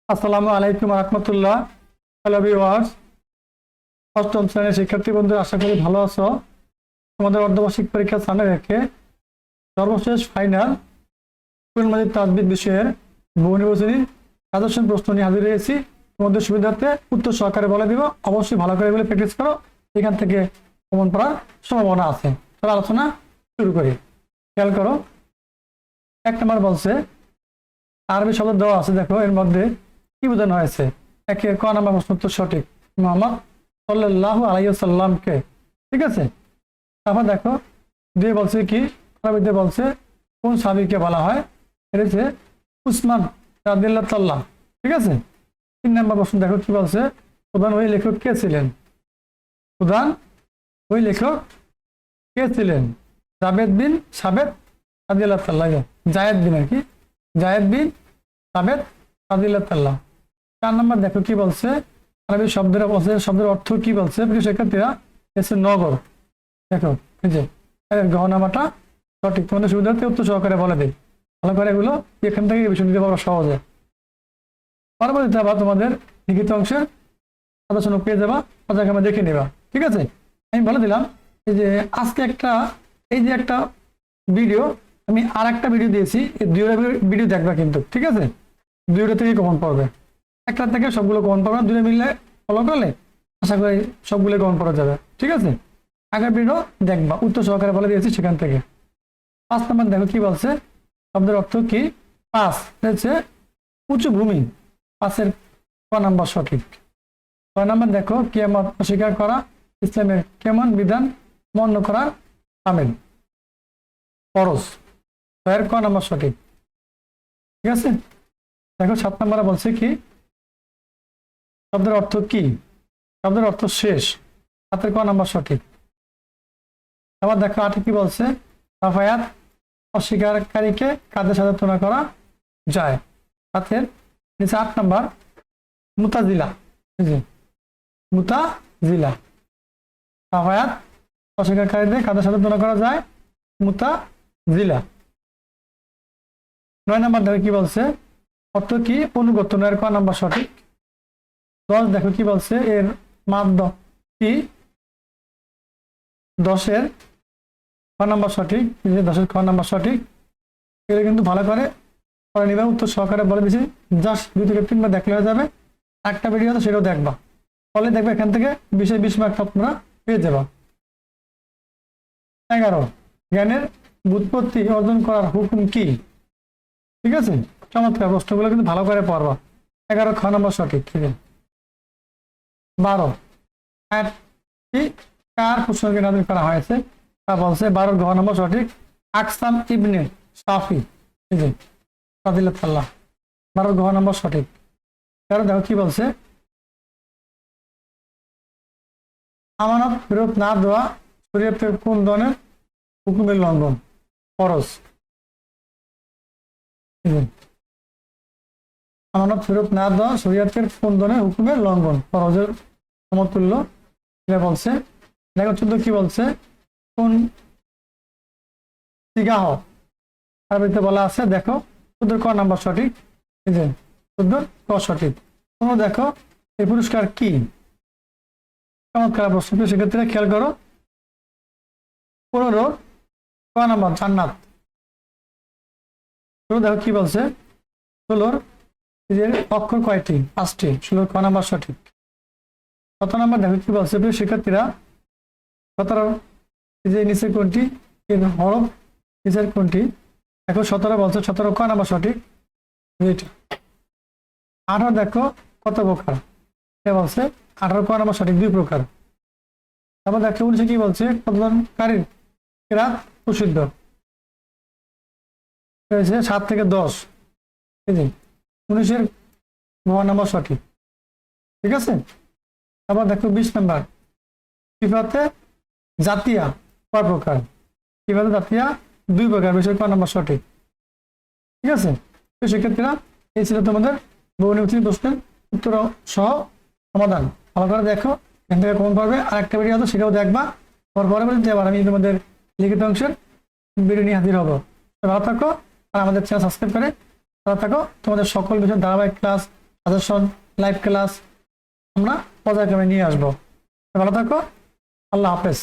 আসসালামু আলাইকুম রহমতুল্লাহ। Hello viewers, অষ্টম শ্রেণীর শিক্ষার্থী বন্ধু, আশা করি ভালো আছো। তোমাদের অর্ধবার্ষিক পরীক্ষা সামনে রেখে সর্বশেষ ফাইনাল কুরআন মাজিদ তাজবিদ বিষয়ের বহু নির্বাচনী সাজেশন প্রশ্ন নিয়ে হাজির হয়েছি। তোমাদের সুবিধার্থে উত্তর সহকারে বলে দিব, অবশ্যই ভালো করে এগুলো প্র্যাকটিস করো, এখান থেকে কমন পড়ার সম্ভাবনা আছে। তবে আলোচনা শুরু করি। খেয়াল করো, 1 নম্বর বলছে আরবি শব্দ দেওয়া আছে, দেখো এর মধ্যে কি বোঝানো হয়েছে। একের ক নাম্বার প্রশ্ন উত্তর সঠিক, মুহাম্মদ সাল্লাল্লাহু আলাইহি ওয়াসাল্লামকে। ঠিক আছে, তারপর দেখো 2 বলছে কি, আরবিতে বলছে কোন সাহাবীকে বলা হয়, এটা হচ্ছে উসমান রাদিয়াল্লাহু তাআলা। ঠিক আছে, 3 নম্বর প্রশ্ন দেখো কি বলছে, প্রধান ওই লেখক কে ছিলেন। প্রধান ওই লেখক কে ছিলেন? জাবেদ বিন সাবেত রাদিয়াল্লাহু তাআলা, জায়েদ বিন আর কি, জায়েদ বিন সাবেত রাদিয়াল্লাহু তাআলা। 4 নম্বর দেখো কি বলছে, আরবি শব্দের অর্থ কি বলছে। প্রিয় শিক্ষার্থীরা, এসে নগর। দেখো এই যে গহনামাটা সঠিক, তোমাদের সুবিধার্থে উত্তর সহকারে বলে দেয়, ভালো করে এগুলো এখান থেকে বিষয় দিতে পারবো সহজে। পরবর্তীতে আবার তোমাদের লিখিত অংশের আলোচনা পেয়ে যাবা, আমরা দেখে নেবা। ঠিক আছে, আমি বলে দিলাম এই যে আজকে এই যে একটা ভিডিও, আমি আর একটা ভিডিও দিয়েছি, এই 2টা ভিডিও দেখবা কিন্তু। ঠিক আছে, 2টা থেকে কমন পড়বে, একটা থেকে সবগুলো কমন পড়বে না, 2টা মিললে ফলো করলে আশা করি সবগুলো কমন পড়া যাবে। ঠিক আছে, আগের ভিডিও দেখবা, উত্তর সহকারে বলে দিয়েছি সেখান থেকে। 5 নম্বর দেখো কি বলছে, শব্দের অর্থ কি। 5 হচ্ছে উঁচু ভূমি, 5-এর ক নাম্বার সঠিক। 6 নম্বর দেখো কিয়ামত অস্বীকার করা ইসলামের কেমন বিধান মান্য করার আমিন ফরজ, 6-এর ক নাম্বার সঠিক। ঠিক আছে, দেখো 7 নম্বরে বলছে কি, শব্দের অর্থ কি। শব্দের অর্থ শেষ, 7-এর ক নাম্বার সঠিক। আবার দেখো 8 কি বলছে, সাফায়াত অস্বীকারীকে কাদের সাথে তুলনা করা যায়। 7-এর নিচে 8 নম্বর মুতাজিলা, মুতাজিলা, সাফায়াত অস্বীকারীদের কাদের সাথে তুলনা করা যায়, মুতাজিলা। 9 নম্বর দেখো কি বলছে, অর্থ কি অনুগত, 9-এর ক নাম্বার সঠিক। 10 দেখো কি বলছে, এর মাধ্য কি, 10-এর ক নাম্বার সঠিক। 10-এর ক নাম্বার সঠিক, এটা কিন্তু ভালো করে পড়ে নিবে, উত্তর সহকারে বলে দিছি, জাস্ট 2 থেকে 3 বার দেখলে হয়ে যাবে। একটা ভিডিও আছে সেটাও দেখবা, ফলে দেখবে এখান থেকে 20 মার্ক তোমরা পেয়ে যাবা। 11 জ্ঞানের ব্যুৎপত্তি অর্জন করার হুকুম কি। ঠিক আছে, চমৎকার, প্রশ্নগুলো কিন্তু ভালো করে পড়বা। 11 খ নম্বর সঠিক। ঠিক আছে, 12 কার প্রসঙ্গে নাযিল করা হয়েছে তা বলছে, 12 ঘ নম্বর সঠিক, আকসাম ইবনে সাফি রাদিয়াল্লাহু তাআলা, 12 ঘ নম্বর সঠিক। কারণ দেখো কি বলছে, আমানত ফেরত না দেওয়া শরীয়তের কোন ধরনের হুকুমের লঙ্ঘন, ফরজ। আমানত ফেরত না দেওয়া শরীয়তের কোন ধরনের হুকুমের লঙ্ঘন, ফরজের সমতুল্য, এটা বলছে। দেখো 14 কি বলছে, কোন সিগাহ আরবিতে বলা আছে, দেখো 14 ক নাম্বার সঠিক। 14 ক সঠিক। তোমরা দেখো এই পুরস্কার কি, চমৎকার প্রশ্ন। সেক্ষেত্রে খেয়াল করো, 15 ক নাম্বার জান্নাত। দেখো কি বলছে, 16 অক্ষর কয়টি, 5টি, 16 ক নাম্বার সঠিক। 17 নম্বর দেখো কি বলছে, প্রিয় শিক্ষার্থীরা, 17 নিচের কোনটি, হরফ নিচের কোনটি। দেখো 17 বলছে, 17 ক নাম্বার সঠিক। 18 দেখো কত প্রকার, বলছে 18 ক নাম্বার সঠিক, 2 প্রকার। তারপর দেখো 19 কি বলছে, কতজনকারীর কেরাত প্রসিদ্ধ, 7 থেকে 10। 19-এর ঘ নাম্বার সঠিক। ঠিক আছে, আবার দেখো 20 নম্বর, সিফাতে জাতিয়া কয় প্রকার। সিফাতে জাতিয়া 2 প্রকার, 20-এর ক নাম্বার সঠিক। ঠিক আছে, তো সেক্ষেত্রে এই ছিল তোমাদের বহু নির্বাচনী প্রশ্নের উত্তর সহ সমাধান। ভালো করে দেখো, এখান থেকে কমন পারবে। আর একটা ভিডিও আছে, সেটাও দেখবা। পরবর্তীতে আবার আমি তোমাদের লিখিত অংশের ভিডিও নিয়ে হাজির হবো। ভালো থাকো, আর আমাদের চ্যানেল সাবস্ক্রাইব করে ভালো থাকো। তোমাদের সকল বিষয়ের ধারাবাহিক ক্লাস সাজেশন, লাইভ ক্লাস আমরা পর্যায়ক্রমে নিয়ে আসবো। ভালো থাকো, আল্লাহ হাফেজ।